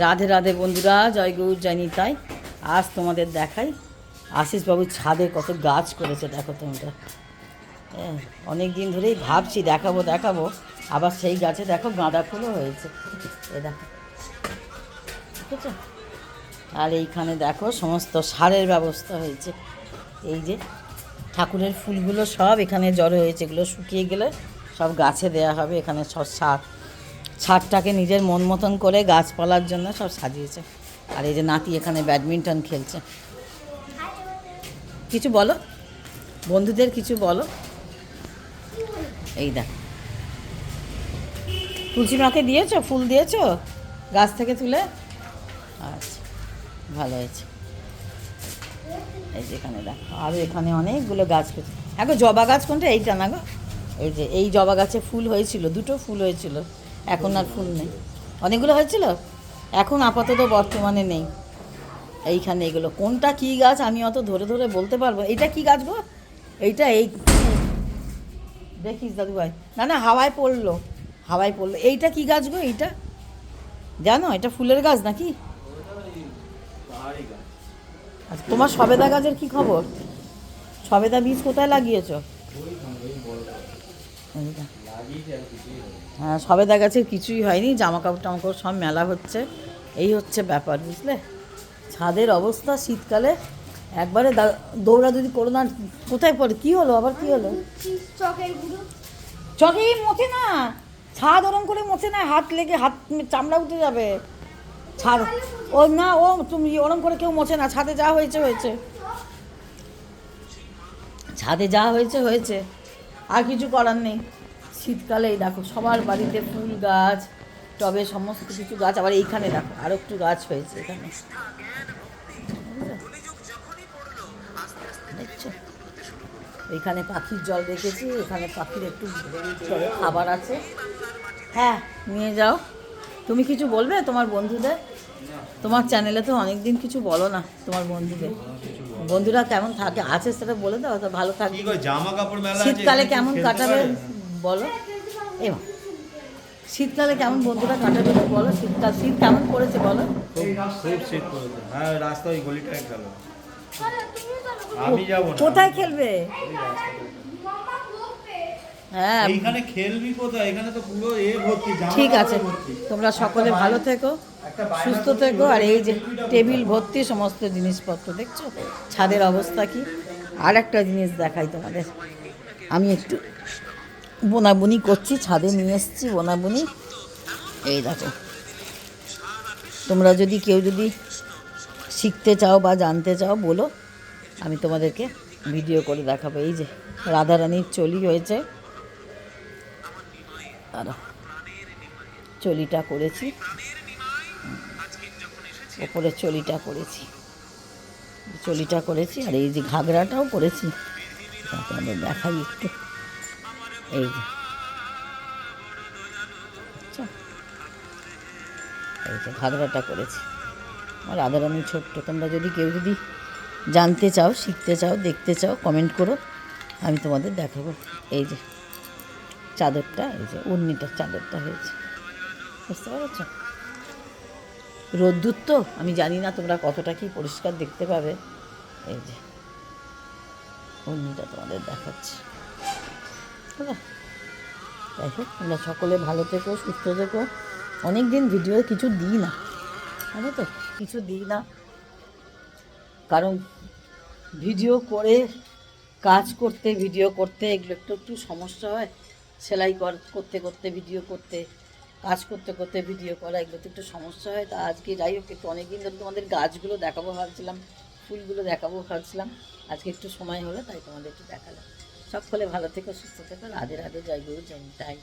রাধে রাধে বন্ধুরা, জয় গৌর জয় নিতাই। আজ তোমাদের দেখাই আশিসবাবুর ছাদে কত গাছ করেছে। দেখো তোমরা, অনেক দিন ধরেই ভাবছি দেখাবো দেখাবো, আবার সেই গাছে দেখো গাঁদা ফুলও হয়েছে। এ দেখো, ঠিক আছে। আর এইখানে দেখো সমস্ত সারের ব্যবস্থা হয়েছে। এই যে ঠাকুরের ফুলগুলো সব এখানে জড়ো হয়েছে, এগুলো শুকিয়ে গেলে সব গাছে দেয়া হবে। এখানে সব ছাদটাকে নিজের মন মতন করে গাছপালার জন্য সব সাজিয়েছে। আর এই যে নাতি এখানে ব্যাডমিন্টন খেলছে। কিছু বলো বন্ধুদের, কিছু বলো। এই দেখ, তুলসী মাকে দিয়েছো, ফুল দিয়েছো গাছ থেকে তুলে? আচ্ছা, ভালো হয়েছে। এই যে এখানে দেখো আরও এখানে অনেকগুলো গাছ করছে। এখন জবা গাছ কোনটা? এইটা না গো, এই যে এই জবা গাছে ফুল হয়েছিল, দুটো ফুল হয়েছিল, এখন আর ফুল নেই। অনেকগুলো হয়েছিল, এখন আপাতত বর্তমানে নেই। এইখানে এগুলো কোনটা কী গাছ আমি অত ধরে ধরে বলতে পারবো। এইটা কী গাছ গো? এইটা এই দেখিস দাদু ভাই, না না হাওয়ায় পড়লো, হাওয়ায় পড়লো। এইটা কী গাছ গো? এইটা জানো, এটা ফুলের গাছ নাকি? আচ্ছা, তোমার সবেদা গাছের কি খবর? সবেদা বীজ কোথায় লাগিয়েছ? হ্যাঁ, সবেদা গাছের কিছুই হয়নি, জামা কাপড় টামাকাপড় সব মেলা হচ্ছে। এই হচ্ছে ব্যাপার, বুঝলে। ছাদের অবস্থা শীতকালে একবারে দৌড়াদৌড়ি করো না। কোথায় পড়ে? কী হলো আবার? কী হলো? চকেই মোছে না, ছাদ ওরম করে মোছে না, হাত লেগে হাত চামড়া উঠে যাবে। ছাদ ও না, ও তুমি ওরম করে কেউ মোছে না। ছাদে যা হয়েছে হয়েছে, ছাদে যা হয়েছে হয়েছে, আর কিছু করার নেই। শীতকালে এই দেখো সবার বাড়িতে ফুল গাছ, টবে সমস্ত কিছু গাছ। আবার এইখানে দেখো আরও একটু গাছ হয়েছে এখানে, দেখছো। এইখানে পাখির জল রেখেছি, এখানে পাখির একটু খাবার আছে। হ্যাঁ, নিয়ে যাও। তুমি কিছু বলবে তোমার বন্ধুদের? তোমার চ্যানেলে তো অনেক দিন কিছু বলো না তোমার বন্ধুদের। বন্ধুরা কেমন থাকে আছে সেটা বলে দাও, তো ভালো থাকবে। শীতকালে কেমন কাটাবে বলো। এবার শীতকালে কেমন বন্ধুরা কাটাবে বলো। শীতকাল, শীত কেমন পড়েছে বলো। খুব শীত পড়েছে। হ্যাঁ, রাস্তায় ওই গলিটায় খেলো। আমি যাবো না। কোথায় খেলবে? হ্যাঁ, এইখানে খেলবি কোথায়? এখানে তো পুরো ভর্তি। ঠিক আছে, তোমরা সকলে ভালো থেকো, সুস্থ থেকো। আর এই যে টেবিল ভর্তি সমস্ত জিনিসপত্র, দেখছো ছাদের অবস্থা কি। আর একটা জিনিস দেখাই তোমাদের, আমি একটু বোনাবুনি করছি, ছাদে নিয়ে এসেছি বোনাবুনি। এই দেখো, তোমরা যদি কেউ যদি শিখতে চাও বা জানতে চাও বলো, আমি তোমাদেরকে ভিডিও করে দেখাবো। এই যে রাধারানীর চলি হয়েছে, আর চলিটা করেছি, ওপরে চলিটা করেছি, চলিটা করেছি। আর এই যে ঘাগরাটাও করেছি, আপনাদের দেখাই একটু। এই যে আচ্ছা, এই যে ঘাগরাটা করেছি। আর রাধারানী ছোট্ট, তোমরা যদি কেউ যদি জানতে চাও, শিখতে চাও, দেখতে চাও, কমেন্ট করো, আমি তোমাদের দেখাবো। এই যে চাদরটা, এই যে উর্নিটার চাদরটা হয়েছে, বুঝতে পারছ। রোদ্দুর তো আমি জানি না তোমরা কতটা কি পরিষ্কার দেখতে পাবে। এই যে উর্নিটা তোমাদের দেখাচ্ছি, যাই হোক তোমরা সকলে ভালো থেকো, সুস্থ থেকো। অনেক দিন ভিডিও কিছু দিই না, জানো তো, কিছু দিই না, কারণ ভিডিও করে কাজ করতে, ভিডিও করতে এগুলো একটু একটু সমস্যা হয়। সেলাই করতে করতে ভিডিও করতে, কাজ করতে করতে ভিডিও করা, এগুলো তো একটু সমস্যা হয়। তা আজকে যাই হোক একটু অনেকদিন ধরে তোমাদের গাছগুলো দেখাবো ভাবছিলাম, ফুলগুলো দেখাবো ভাবছিলাম, আজকে একটু সময় হলো তাই তোমাদের একটু দেখালাম। সকলে ভালো থেকো, সুস্থ থেকো। রাধে রাধে, জয় গুরু, জয় নিতাই।